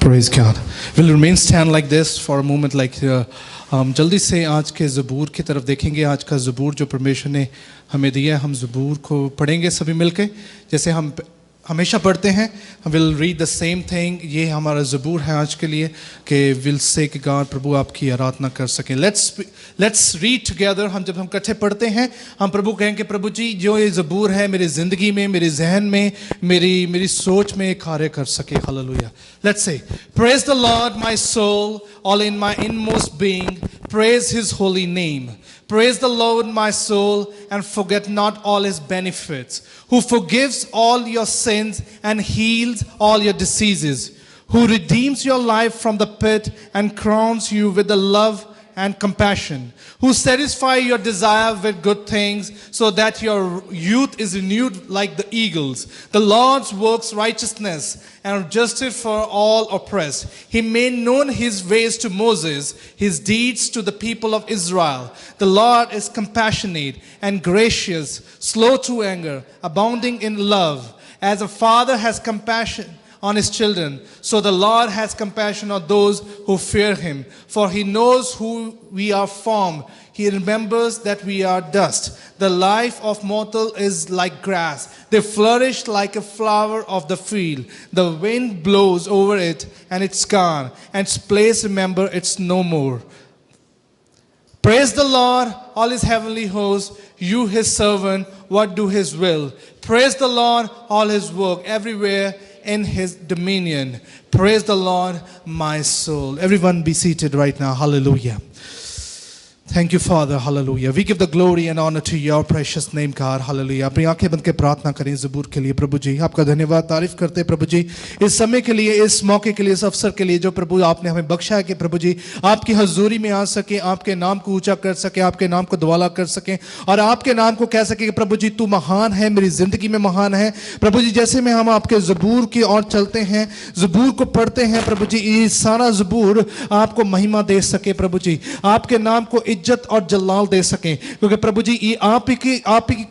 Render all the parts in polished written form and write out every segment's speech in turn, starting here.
Praise God. We'll remain stand like this for a moment like हम जल्दी से आज के ज़बूर की तरफ देखेंगे। आज का ज़बूर जो परमेश्वर ने हमें दिया है, हम ज़बूर को पढ़ेंगे सभी मिलके, जैसे हम हमेशा पढ़ते हैं। Will read the same thing. ये हमारा ज़बूर है आज के लिए कि विल से कि गॉड प्रभु आपकी आराधना कर सकें। Let's read together. हम जब हम इकट्ठे पढ़ते हैं, हम प्रभु कहें कि प्रभु जी जो ये ज़बूर है मेरी ज़िंदगी में, मेरे जहन में, मेरी सोच में कार्य कर सके। Hallelujah. Let's say praise the Lord my soul all in my inmost being, praise his holy name. Praise the Lord my soul, and forget not all his benefits, who forgives all your sins and heals all your diseases, who redeems your life from the pit and crowns you with the love and compassion, who satisfy your desire with good things so that your youth is renewed like the eagles. The Lord works righteousness and justice for all oppressed. He made known his ways to Moses, his deeds to the people of Israel. The Lord is compassionate and gracious, slow to anger, abounding in love. As a father has compassion on his children, so the Lord has compassion on those who fear him. For he knows who we are from. He remembers that we are dust. The life of mortal is like grass. They flourish like a flower of the field. The wind blows over it and it's gone, and its place remember it's no more. Praise the Lord, all his heavenly hosts, you his servant, what do his will. Praise the Lord, all his work everywhere in his dominion. Praise the Lord, my soul. Everyone be seated right now. Hallelujah. Thank you, Father. Hallelujah. We give the glory and honor to your precious name, God. Hallelujah. अपनी आंखें बंद के प्रार्थना करें ज़बूर के लिए। प्रभु जी आपका धन्यवाद, तारीफ करते हैं प्रभु जी इस समय के लिए, इस मौके के लिए, इस अवसर के लिए जो प्रभु आपने हमें बख्शा है कि प्रभु जी आपकी हजूरी में आ सके, आपके नाम को ऊंचा कर सके, आपके नाम को दुआला कर सके और आपके नाम को कह सके कि प्रभु जी तू महान है, मेरी जिंदगी में महान है। प्रभु जी जैसे में हम आपके ज़बूर की ओर चलते हैं, ज़बूर को पढ़ते हैं प्रभु जी, ये सारा ज़बूर आपको महिमा दे सके प्रभु जी, आपके नाम को इज्जत और जलाल दे सकें, क्योंकि प्रभु जी ये आप ही की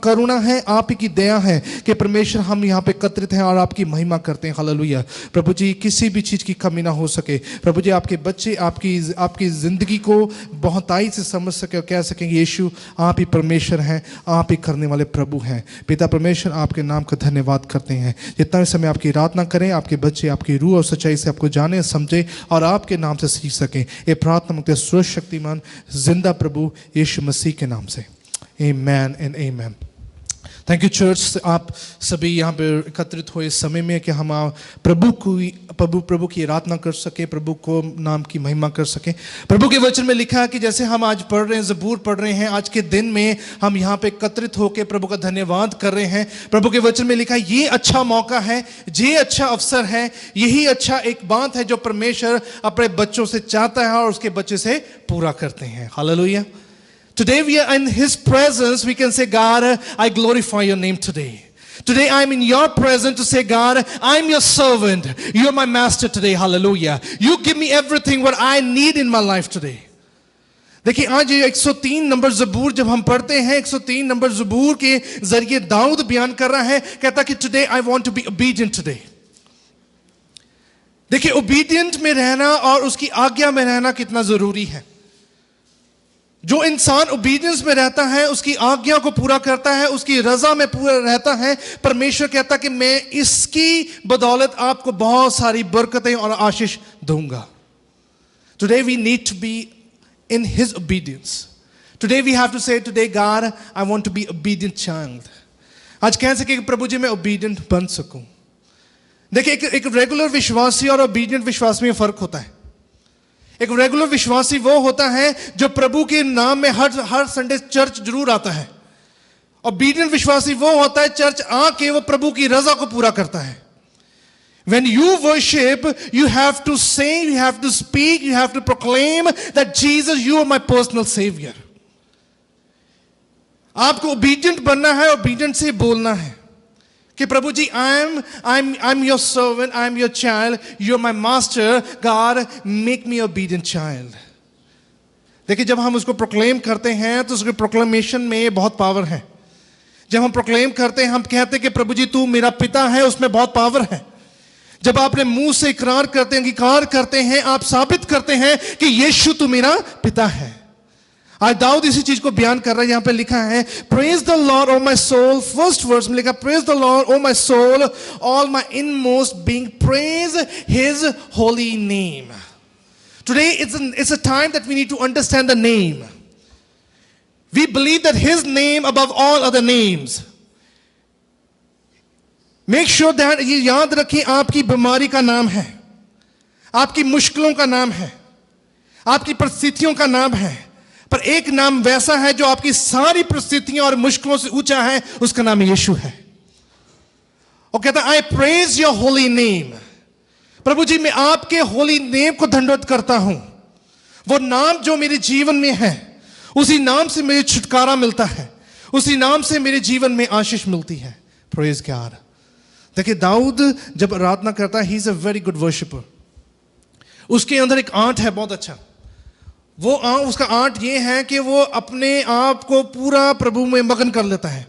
करुणा है, आप ही की दया है कि परमेश्वर हम यहाँ पे एकत्रित हैं और आपकी महिमा करते हैं। हालेलुया। प्रभु जी किसी भी चीज़ की कमी ना हो सके। प्रभु जी आपके बच्चे आपकी ज़िंदगी को बहुताई से समझ सके और कह सकें यीशु आप ही परमेश्वर हैं, आप ही करने वाले प्रभु हैं। पिता परमेश्वर आपके नाम का धन्यवाद करते हैं। जितना भी समय आपकी आराधना करें, आपके बच्चे आपकी रूह और सच्चाई से आपको जाने समझे और आपके नाम से सीख सकें। ये प्रार्थना मांगते हैं सर्व शक्तिमान जिंदा प्रभु यीशु मसीह के नाम से। Amen and amen. Thank you church, आप सभी यहाँ पे एकत्रित हुए इस समय में कि हम प्रभु की आराधना कर सके, प्रभु को नाम की महिमा कर सके। प्रभु के वचन में लिखा है कि जैसे हम आज पढ़ रहे हैं, ज़बूर पढ़ रहे हैं, आज के दिन में हम यहाँ पे एकत्रित होकर प्रभु का धन्यवाद कर रहे हैं। प्रभु के वचन में लिखा है ये अच्छा मौका है, ये अच्छा अवसर है, यही अच्छा एक बात है जो परमेश्वर अपने बच्चों से चाहता है और उसके बच्चे से पूरा करते हैं। Hallelujah. Today we are in his presence. We can say, God, I glorify your name today. Today I'm in your presence to say, God, I'm your servant. You're my master today. Hallelujah. You give me everything what I need in my life today. देखिए आज 103 number ज़बूर जब हम पढ़ते हैं, 103 number ज़बूर के जरिए दाऊद बयान कर रहा है, कहता कि today I want to be obedient today. देखिए ओबीडिएंट में रहना और उसकी आज्ञा में रहना कितना जरूरी है। जो इंसान ओबीडियंस में रहता है, उसकी आज्ञा को पूरा करता है, उसकी रजा में पूरा रहता है, परमेश्वर कहता कि मैं इसकी बदौलत आपको बहुत सारी बरकतें और आशीष दूंगा। Today we need to be in his obedience. Today we have to say, today God, I want to be obedient child. आज कह सके कि प्रभु जी मैं obedient बन सकूं। देखिए एक रेगुलर विश्वासी और obedient विश्वास में फर्क होता है। एक रेगुलर विश्वासी वो होता है जो प्रभु के नाम में हर संडे चर्च जरूर आता है। ओबीडिएंट विश्वासी वो होता है चर्च आके वो प्रभु की रजा को पूरा करता है। When you worship, you have to sing, you have to speak, you have to proclaim that Jesus, you are my personal savior. आपको ओबीडिएंट बनना है, ओबीडिएंट से बोलना है कि प्रभु जी I'm your servant, I'm your child, you're my master, God make me obedient child. देखिए जब हम उसको प्रोक्लेम करते हैं तो उसके प्रोक्लेमेशन में बहुत पावर है। जब हम प्रोक्लेम करते हैं, हम कहते हैं कि प्रभु जी तू मेरा पिता है, उसमें बहुत पावर है। जब आप अपने मुंह से इकरार करते हैं, अंगीकार करते हैं, आप साबित करते हैं कि यीशु तो मेरा पिता है। आज दाऊद इसी चीज को बयान कर रहा है। यहां पे लिखा है praise the Lord O my soul, first verse में लिखा praise the Lord O my soul, all my inmost being, praise his holy name. Today it's a time that we need to understand the name. We believe that his name above all other names. Make sure that ये याद रखें, आपकी बीमारी का नाम है, आपकी मुश्किलों का नाम है, आपकी परिस्थितियों का नाम है, पर एक नाम वैसा है जो आपकी सारी परिस्थितियों और मुश्किलों से ऊंचा है, उसका नाम यीशु है। और कहता है I praise your holy name. प्रभु जी मैं आपके होली नेम को दंडवत करता हूं। वो नाम जो मेरे जीवन में है, उसी नाम से मुझे छुटकारा मिलता है, उसी नाम से मेरे जीवन में आशीष मिलती है। Praise God. देखिए दाऊद जब आराधना करता है, he is a very good worshipper. उसके अंदर एक आर्ट है बहुत अच्छा। वो उसका आर्ट ये है कि वो अपने आप को पूरा प्रभु में मगन कर लेता है।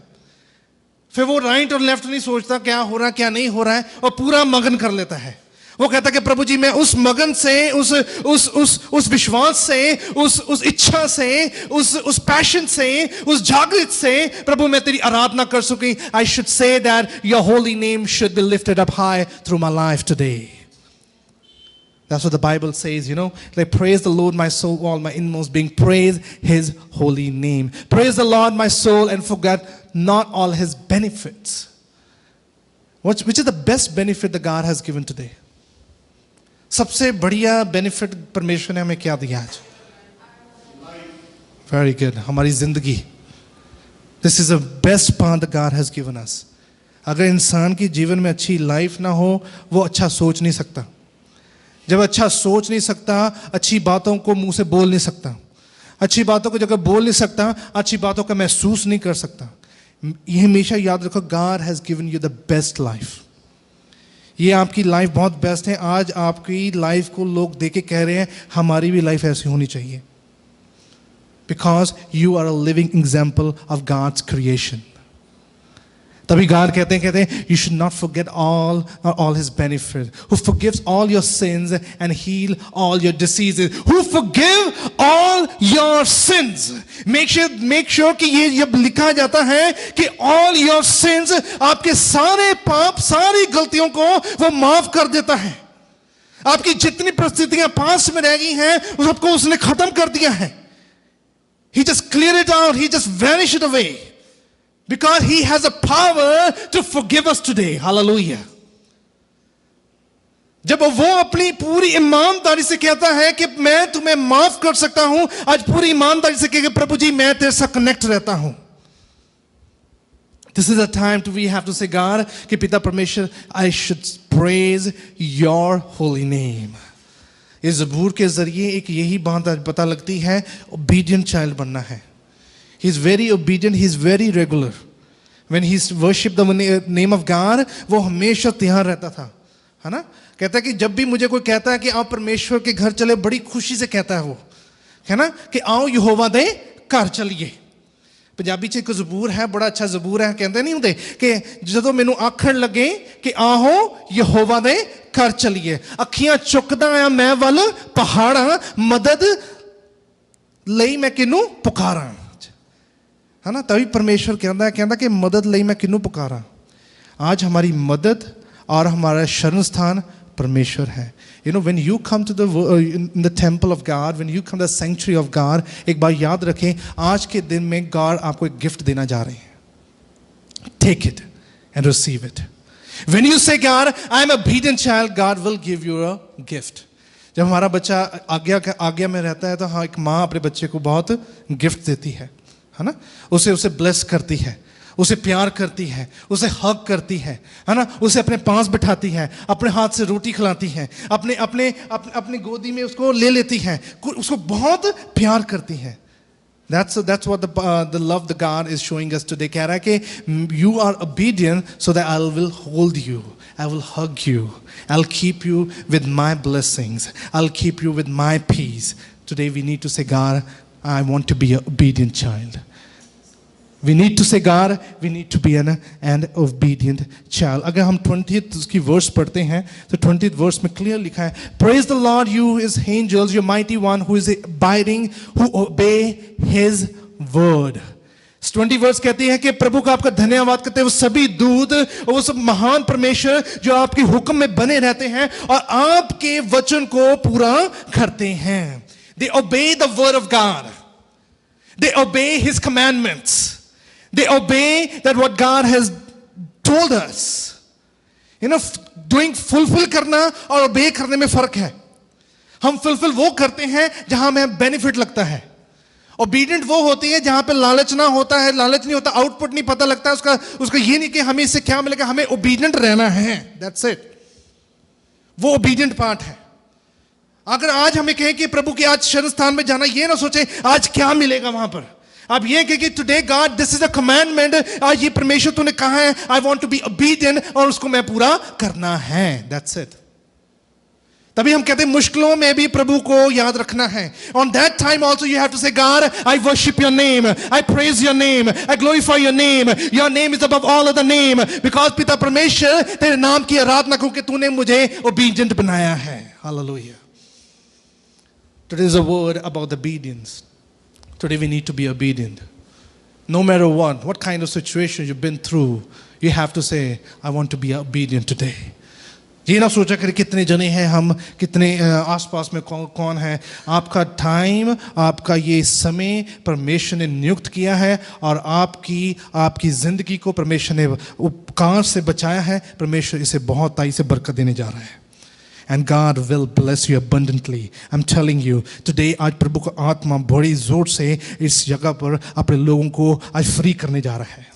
फिर वो राइट और लेफ्ट नहीं सोचता क्या हो रहा है क्या नहीं हो रहा है, और पूरा मगन कर लेता है। वो कहता है कि प्रभु जी मैं उस मगन से, उस विश्वास से, उस इच्छा से, उस पैशन से, उस जागृत से प्रभु मैं तेरी आराधना कर सकूं। I should say that your holy name should be lifted up high through my life today. That's what the Bible says, you know, like praise the Lord my soul, all my inmost being, praise his holy name. Praise the Lord my soul and forget not all his benefits. Which is the best benefit that God has given today? सबसे बढ़िया benefit परमेश्वर ने हमें क्या दिया आज? Very good. हमारी जिंदगी। This is the best part that God has given us. अगर इंसान की जीवन में अच्छी लाइफ ना हो, वो अच्छा सोच नहीं सकता। जब अच्छा सोच नहीं सकता, अच्छी बातों को मुंह से बोल नहीं सकता, अच्छी बातों को जगह बोल नहीं सकता, अच्छी बातों का महसूस नहीं कर सकता। ये हमेशा याद रखो, God has given you the best life. ये आपकी लाइफ बहुत बेस्ट है। आज आपकी लाइफ को लोग देख के कह रहे हैं हमारी भी लाइफ ऐसी होनी चाहिए, because you are a living example of God's creation. तभी God कहते हैं you should not forget all his benefits, who forgives all your sins and heal all your diseases, who forgive all your sins. Make sure कि ये जब लिखा जाता है कि all your sins, आपके सारे पाप, सारी गलतियों को वो माफ कर देता है। आपकी जितनी परिस्थितियां पास में रह गई हैं, उस सबको उसने खत्म कर दिया है। He just cleared it out, he just vanished it away. Because he has a power to forgive us today. Hallelujah. जब वो अपनी पूरी ईमानदारी से कहता है कि मैं तुम्हें माफ कर सकता हूं, आज पूरी ईमानदारी से कहेगा प्रभु जी मैं तेरे साथ कनेक्ट रहता हूं। This is a time we have to say God कि पिता परमेश्वर I should praise your holy name. इस ज़बूर के जरिए एक यही बात पता लगती है, obedient child बनना है। He is very obedient, he is very regular. When he worshiped the name of God, वो हमेशा तैयार रहता था, है ना? कहता है कि जब भी मुझे कोई कहता है कि आप परमेश्वर के घर चले, बड़ी खुशी से कहता है वो, है ना, कि आओ यहोवा दे घर चलिए। पंजाबी च एक ज़बूर है, बड़ा अच्छा ज़बूर है, कहते नहीं होंगे कि ਜਦੋਂ ਮੈਨੂੰ ਆਖਣ ਲੱਗੇ कि ਆਹੋ ਯਹੋਵਾ ਦੇ घर चलिए, ਅੱਖੀਆਂ ਚੁੱਕਦਾ ਆ ਮੈਂ ਵੱਲ ਪਹਾੜਾਂ, ਮਦਦ ਲਈ मैं किनू पुकारा, है ना? तभी परमेश्वर कहता कि मदद लई मैं किन्नू पुकारा। आज हमारी मदद और हमारा शरण स्थान परमेश्वर है। You know, when you come to in the temple of God, when you come to the sanctuary of God, एक बार याद रखें, आज के दिन में God आपको एक गिफ्ट देना जा रहे हैं। Take it and receive it. When you say God, I am a obedient child, God will give you a gift. जब हमारा बच्चा आज्ञा में रहता है, तो हाँ, एक माँ अपने बच्चे को बहुत गिफ्ट देती है ना? उसे ब्लेस करती है, उसे प्यार करती है, उसे हग करती है ना? उसे अपने पास बिठाती है, अपने हाथ से रोटी खिलाती है, अपने गोदी में उसको ले लेती है, उसको बहुत प्यार करती है। That's what the love that God is showing us today. कह रहा है कि you are obedient so that I will hold you, I will hug you, I'll keep you with my blessings, I'll keep you with my peace. Today we need to say, God, I want to be an obedient child. We need to say God, we need to be an obedient child. अगर हम 20th उसकी verse पढ़ते हैं तो 20th verse में clear लिखा है, Praise the Lord, you his angels, your mighty one who is abiding, who obey his word. 20 verse कहती है कि प्रभु का आपका धन्यवाद करते हैं वो सभी दूत और वो सब महान परमेश्वर जो आपके हुक्म में बने रहते हैं और आपके वचन को पूरा करते हैं. They obey the word of God. They obey his commandments. They obey that what God has told us. Doing fulfill करना और obey करने में फर्क है. हम fulfill वो करते हैं जहां हमें benefit लगता है. Obedient वो होती है जहां पे लालच ना होता है, लालच नहीं होता, आउटपुट नहीं पता लगता है उसका ये नहीं कि हमें इससे क्या मिलेगा, हमें obedient रहना है. That's it. वो obedient part है. अगर आज हमें कहें कि प्रभु के आज शरण स्थान में जाना, ये ना सोचे आज क्या मिलेगा वहां पर. आप ये कहें कि today God this is a commandment, आज ये परमेश्वर तूने कहा है, I want to be obedient और उसको मैं पूरा करना है. That's it. तभी हम कहते हैं मुश्किलों में भी प्रभु को याद रखना है. On that time also you have to say God I worship your name, I praise your name, I glorify your name is above all other name, because पिता परमेश्वर तेरे नाम की आराधना क्योंकि तूने मुझे ओबीडिएंट बनाया है. Hallelujah. Today is a word about obedience. Today we need to be obedient. No matter what kind of situation you've been through, you have to say, I want to be obedient today. ये ना सोचा करें कितने जने हैं हम, कितने आसपास में कौन है. आपका टाइम, आपका ये समय परमेश्वर ने नियुक्त किया है और आपकी जिंदगी को परमेश्वर ने उपकार से बचाया है. परमेश्वर इसे बहुत ताई से बरकत देने जा रहा है. And God will bless you abundantly. I'm telling you, today आज प्रभु का आत्मा बड़ी जोर से इस जगह पर अपने लोगों को आज फ्री करने जा रहा है.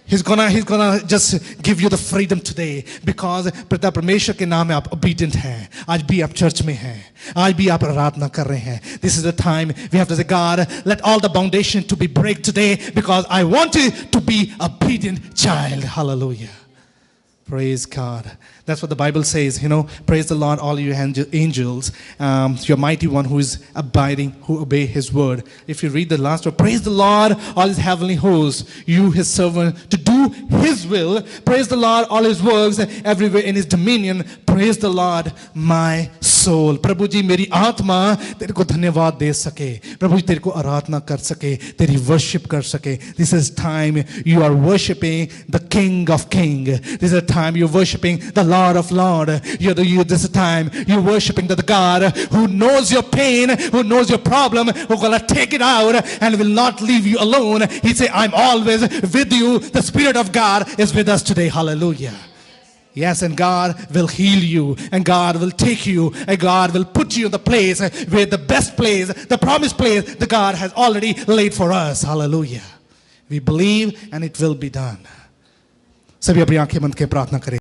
He's gonna just give you the freedom today because पिता परमेश्वर के नाम में आप obedient हैं. आज भी आप चर्च में हैं, आज भी आप आराधना कर रहे हैं. This is the time we have to say, God, let all the foundation to be break today because I want you to be obedient child. Hallelujah. Praise God. That's what the Bible says, praise the Lord, all you angels, your mighty one who is abiding, who obey his word. If you read the last word, praise the Lord, all his heavenly hosts, you his servant, to do his will. Praise the Lord, all his works, everywhere in his dominion. Praise the Lord, my soul. प्रभु जी मेरी आत्मा तेरे को धन्यवाद दे सके, प्रभु जी तेरे को आराधना कर सके, तेरी वर्शिप कर सके. This is time you are worshiping the King of Kings. This is a time you're worshiping the Lord of Lords. This is a time you're worshiping the God who knows your pain, who knows your problem, who's gonna take it out and will not leave you alone. He said, I'm always with you. The Spirit of God is with us today. Hallelujah. Yes, and God will heal you, and God will take you, and God will put you in the place where the best place, the promised place that God has already laid for us. Hallelujah. We believe and it will be done. सभी अपनी आंखें बंद के प्रार्थना करें.